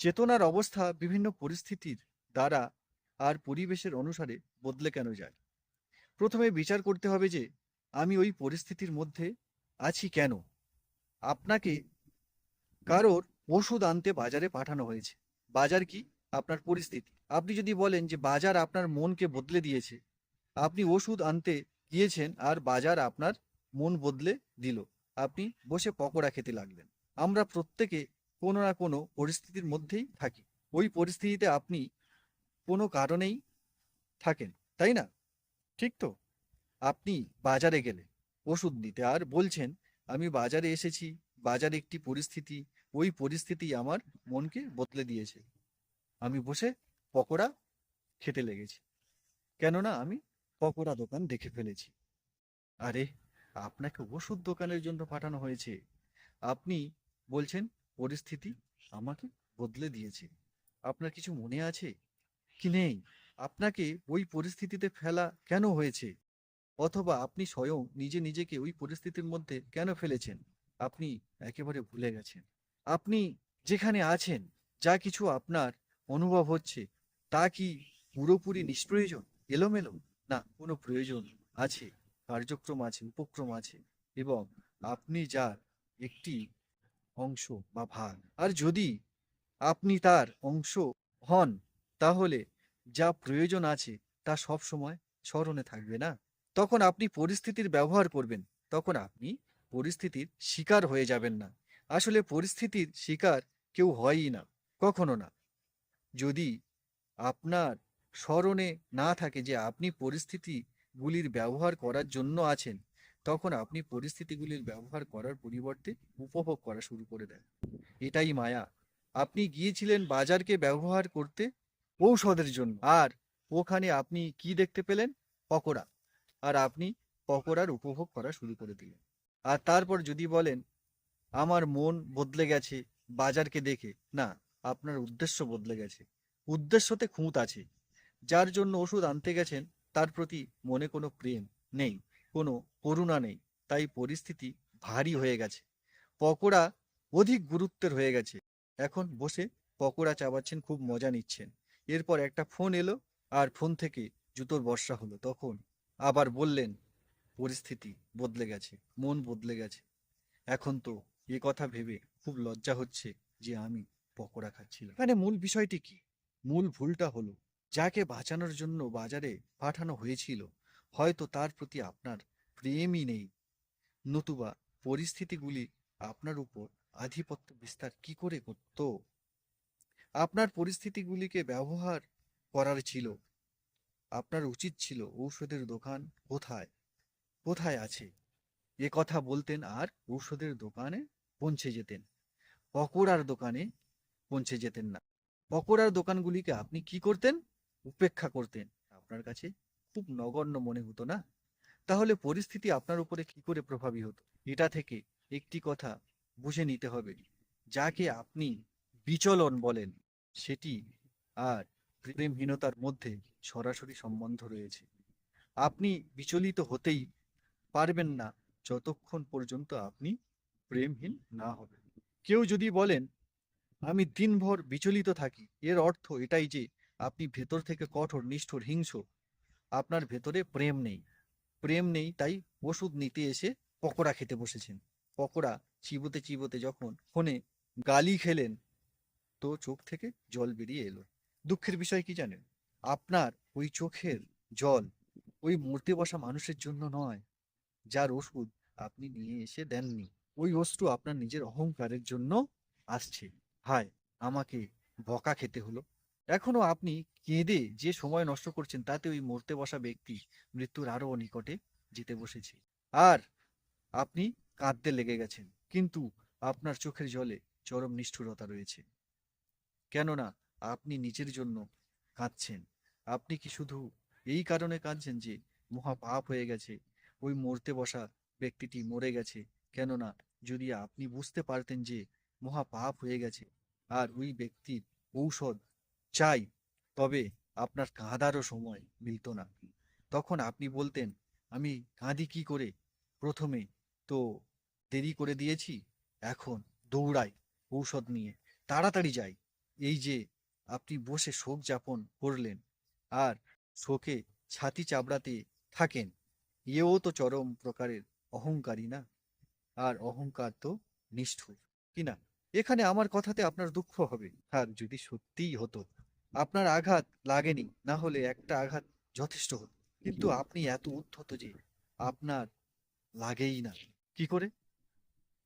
চেতনার অবস্থা বিভিন্ন পরিস্থিতির দ্বারা আর পরিবেশের অনুসারে বদলে কেন যায়? প্রথমে বিচার করতে হবে যে আমি ওই পরিস্থিতির মধ্যে আছি কেন। আপনাকে কারোর ওষুধ আনতে বাজারে পাঠানো হয়েছে। বাজার কি? আপনার পরিস্থিতি। আপনি যদি বলেন যে বাজার আপনার মনকে বদলে দিয়েছে, আপনি ওষুধ আনতে গিয়েছেন আর বাজার আপনার মন বদলে দিল। আপনি বসে পকোড়া খেতে লাগলেন। আমরা প্রত্যেকে কোনো না কোনো পরিস্থিতির মধ্যেই থাকি। ওই পরিস্থিতিতে আপনি কোনো কারণেই থাকেন, তাই না? ঠিক তো? আপনি বাজারে গেলেন ওষুধ নিতে আর বলছেন, আমি বাজারে এসেছি, বাজার একটি পরিস্থিতি, ওই পরিস্থিতি আমার মনকে বদলে দিয়েছে। আমি বসে পকোড়া খেতে লেগেছি, কেননা আমি পকোড়া দোকান দেখে ফেলেছি। আরে, আপনাকে ওষুধ দোকানের জন্য পাঠানো হয়েছে, আপনি বলছেন পরিস্থিতি আমাকে বদলে দিয়েছে। আপনার কিছু মনে আছে কি নেই আপনাকে ওই পরিস্থিতিতে ফেলা কেন হয়েছে? অথবা আপনি স্বয়ং নিজে নিজেকে ওই পরিস্থিতির মধ্যে কেন ফেলেছেন? আপনি একেবারে ভুলে গেছেন। আপনি যেখানে আছেন, যা কিছু আপনার অনুভব হচ্ছে, তা কি পুরোপুরি নিষ্প্রয়োজন, এলোমেলো? না, কোনো প্রয়োজন আছে, কার্যক্রম আছে, উপক্রম আছে, এবং আপনি যার একটি অংশ বা ভাগ। আর যদি আপনি তার অংশ হন, তাহলে যা প্রয়োজন আছে তা সব সময় স্মরণে থাকবে না। তখন আপনি পরিস্থিতির ব্যবহার করবেন, তখন আপনি পরিস্থিতির শিকার হয়ে যাবেন না। আসলে পরিস্থিতির শিকার কেউ হয়ই না, কখনো না। যদি আপনার স্মরণে না থাকে যে আপনি পরিস্থিতিগুলির ব্যবহার করার জন্য আছেন, তখন আপনি পরিস্থিতিগুলির ব্যবহার করার পরিবর্তে উপভোগ করা শুরু করে দেন। এটাই মায়া। আপনি গিয়েছিলেন বাজারকে ব্যবহার করতে ঔষধের জন্য, আর ওখানে আপনি কি দেখতে পেলেন? পকোড়া। আর আপনি পকোড়ার উপভোগ করা শুরু করে দিলেন। আর তারপর যদি বলেন আমার মন বদলে গেছে বাজারকে দেখে, না, আপনার উদ্দেশ্য বদলে গেছে। উদ্দেশ্যতে খুঁত আছে। যার জন্য ওষুধ আনতে গেছেন তার প্রতি মনে কোনো প্রেম নেই, কোনো করুণা নেই। তাই পরিস্থিতি ভারী হয়ে গেছে, পকোড়া অধিক গুরুত্বের হয়ে গেছে। এখন বসে পকোড়া চাবাচ্ছেন, খুব মজা নিচ্ছেন। এরপর একটা ফোন এলো, আর ফোন থেকে জুতোর বর্ষা হলো। তখন আবার বললেন পরিস্থিতি বদলে গেছে, মন বদলে গেছে। এখন তো এ কথা ভেবে খুব লজ্জা হচ্ছে যে আমি পকোড়া খাচ্ছিলাম। এখানে মূল বিষয়টি কি? মূল ভুলটা হলো, যাকে বাঁচানোর জন্য বাজারে পাঠানো হয়েছিল, হয়তো তার প্রতি আপনার প্রেমই নেই, নতুবা পরিস্থিতিগুলি আপনার উপর আধিপত্য বিস্তার কি করে করত? আপনার পরিস্থিতিগুলিকে ব্যবহার করার ছিল। আপনার উচিত ছিল ঔষধের দোকান কোথায় কোথায় আছে এ কথা বলতেন, আর ঔষধের দোকানে পৌঁছে যেতেন। পকোড়ার দোকানে পৌঁছে যেতেন না। পকোড়ার দোকানগুলিকে আপনি কি করতেন? উপেক্ষা করতেন। আপনার কাছে খুব নগণ্য মনে হতো না? তাহলে পরিস্থিতি আপনার উপরে কি করে প্রভাবী হতো? এটা থেকে একটি কথা বুঝে নিতে হবে, যাকে আপনি বিচলন বলেন, সেটি আর প্রেমহীনতার মধ্যে সরাসরি সম্বন্ধ রয়েছে। আপনি বিচলিত হতেই পারবেন না যতক্ষণ পর্যন্ত আপনি প্রেমহীন না হবেন। কেউ যদি বলেন আমি দিনভর বিচলিত থাকি, এর অর্থ এটাই যে আপনি ভেতর থেকে কঠোর, নিষ্ঠুর, হিংস্র। আপনার ভেতরে প্রেম নেই। প্রেম নেই, তাই ওষুধ নিতে এসে পকোড়া খেতে বসেছেন। পকোড়া চিবোতে চিবোতে যখন ফোনে গালি খেলেন, তো চোখ থেকে জল বেরিয়ে এলো। দুঃখের বিষয় কি জানেন? আপনার ওই চোখের জল ওই মরতে বসা মানুষের জন্য নয়, যার ওষুধ আপনি নিয়ে এসে দেননি। ওই অশ্রু আপনার নিজের অহংকারের জন্য আসছে। হায়, আমাকে বকা খেতে হলো। এখনো আপনি কেঁদে যে সময় নষ্ট করছেন, তাতে ওই মরতে বসা ব্যক্তি মৃত্যুর আরো নিকটে যেতে বসেছে। আর আপনি কাঁদতে লেগে গেছেন, কিন্তু আপনার চোখের জলে চরম নিষ্ঠুরতা রয়েছে। কেননা আপনি নিজের জন্য কাঁদছেন। আপনি কি শুধু এই কারণে কাঁদছেন যে মহা পাপ হয়ে গেছে, ওই মরতে বসা ব্যক্তিটি মরে গেছে? কেননা যদি আপনি বুঝতে পারতেন যে মহা পাপ হয়ে গেছে আর ওই ব্যক্তির ঔষধ চাই, তবে আপনার কাঁদারও সময় মিলত না। তখন আপনি বলতেন আমি কাঁদি কি করে? প্রথমে তো দেরি করে দিয়েছি, এখন দৌড়াই ঔষধ নিয়ে, তাড়াতাড়ি যাই। এই যে আপনি বসে শোক যাপন করলেন আর শোকে ছাতি চাপড়াতে থাকেন, এও তো চরম প্রকারের অহংকারী না? আর অহংকার তো নিষ্ঠুর, কি না? এখানে আমার কথাতে আপনার দুঃখ হবে, আর যদি সত্যিই হতো আপনার আঘাত লাগেনি, না হলে একটা আঘাত যথেষ্ট হতো। কিন্তু আপনি এত উদ্ধত যে আপনার লাগেই না। কি করে?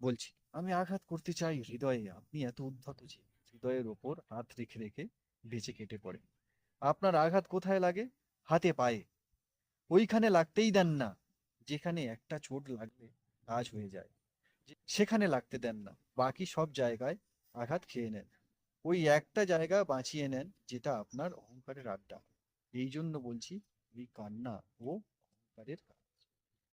বলছি, আমি আঘাত করতে চাই হৃদয়ে, আপনি এত উদ্ধত যে হৃদয়ের ওপর হাত রেখে রেখে বেঁচে কেটে পড়ে। আপনার আঘাত কোথায় লাগে? হাতে পায়ে। ওইখানে লাগতেই দেন না যেখানে একটা চোট লাগলে কাজ হয়ে যায়, সেখানে লাগতে দেন না, বাকি সব জায়গায় আঘাত খেয়ে নেন। ওই একটা জায়গা বাঁচিয়ে নেন যেটা আপনার অহংকারের আড্ডা। এই জন্য বলছি, এই কান্না ও অহংকারের